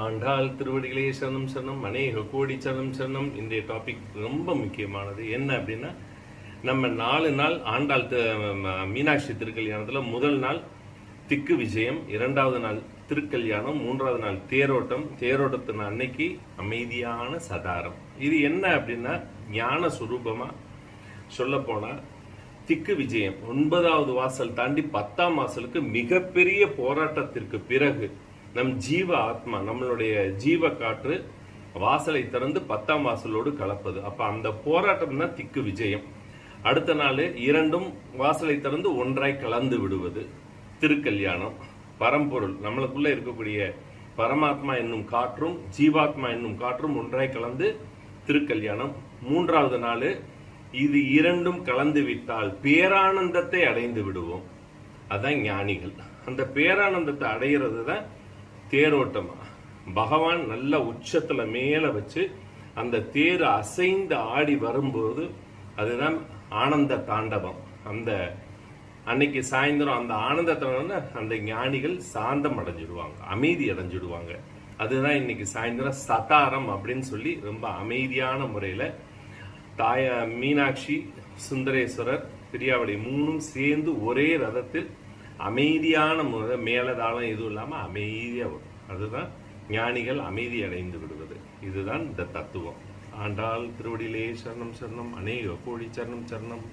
ஆண்டாள் திருவடிகளே சரணம் சரணம், அநேக கோடி சரணம் சரணம். இன்றைய டாபிக் ரொம்ப முக்கியமானது. என்ன அப்படின்னா, நம்ம 4 நாள் ஆண்டாள் மீனாட்சி திருக்கல்யாணத்தில் முதல் நாள் திக்கு விஜயம், 2வது நாள் திருக்கல்யாணம், 3வது நாள் தேரோட்டம். தேரோட்டத்தின் அன்னைக்கு அமைதியான சதாரம். இது என்ன அப்படின்னா, ஞான சுரூபமா சொல்ல போனா திக்கு விஜயம் 9வது வாசல் தாண்டி 10ஆம் வாசலுக்கு மிகப்பெரிய போராட்டத்திற்கு பிறகு நம் ஜீவ ஆத்மா, நம்மளுடைய ஜீவ காற்று வாசலை திறந்து 10ஆம் வாசலோடு கலப்பது. அப்ப அந்த போராட்டம் தான் திக்கு விஜயம். அடுத்த நாள் இரண்டும் வாசலை திறந்து ஒன்றாய் கலந்து விடுவது திருக்கல்யாணம். பரம்பொருள் நம்மளுக்குள்ள இருக்கக்கூடிய பரமாத்மா என்னும் காற்றும் ஜீவாத்மா என்னும் காற்றும் ஒன்றாய் கலந்து திருக்கல்யாணம். 3வது நாள் இது இரண்டும் கலந்து விட்டால் பேரானந்தத்தை அடைந்து விடுவோம். அதான் ஞானிகள். அந்த பேரானந்தத்தை அடைகிறது தான் தேரோட்டமா. பகவான் நல்ல உச்சத்துல மேல வச்சு அந்த தேர் அசைந்து ஆடி வரும்போது அதுதான் ஆனந்த தாண்டவம். அந்த அன்னைக்கு சாயந்தரம் அந்த ஆனந்தத்தை அந்த ஞானிகள் சாந்தம் அடைஞ்சிடுவாங்க, அமைதி அடைஞ்சிடுவாங்க. அதுதான் இன்னைக்கு சாயந்தரம் சதாரம் அப்படின்னு சொல்லி ரொம்ப அமைதியான முறையில மீனாட்சி, சுந்தரேஸ்வரர், பிரியாவளி 3ம் சேர்ந்து ஒரே ரதத்தில் அமைதியான முறை, மேலதாளம் எதுவும் இல்லாம அமைதியா வரும். அதுதான் ஞானிகள் அமைதி அடைந்து விடுவது. இதுதான் இந்த தத்துவம். ஆண்டாள் திருவடியிலே சரணம் சரணம், அநேக கோடி சரணம் சரணம்.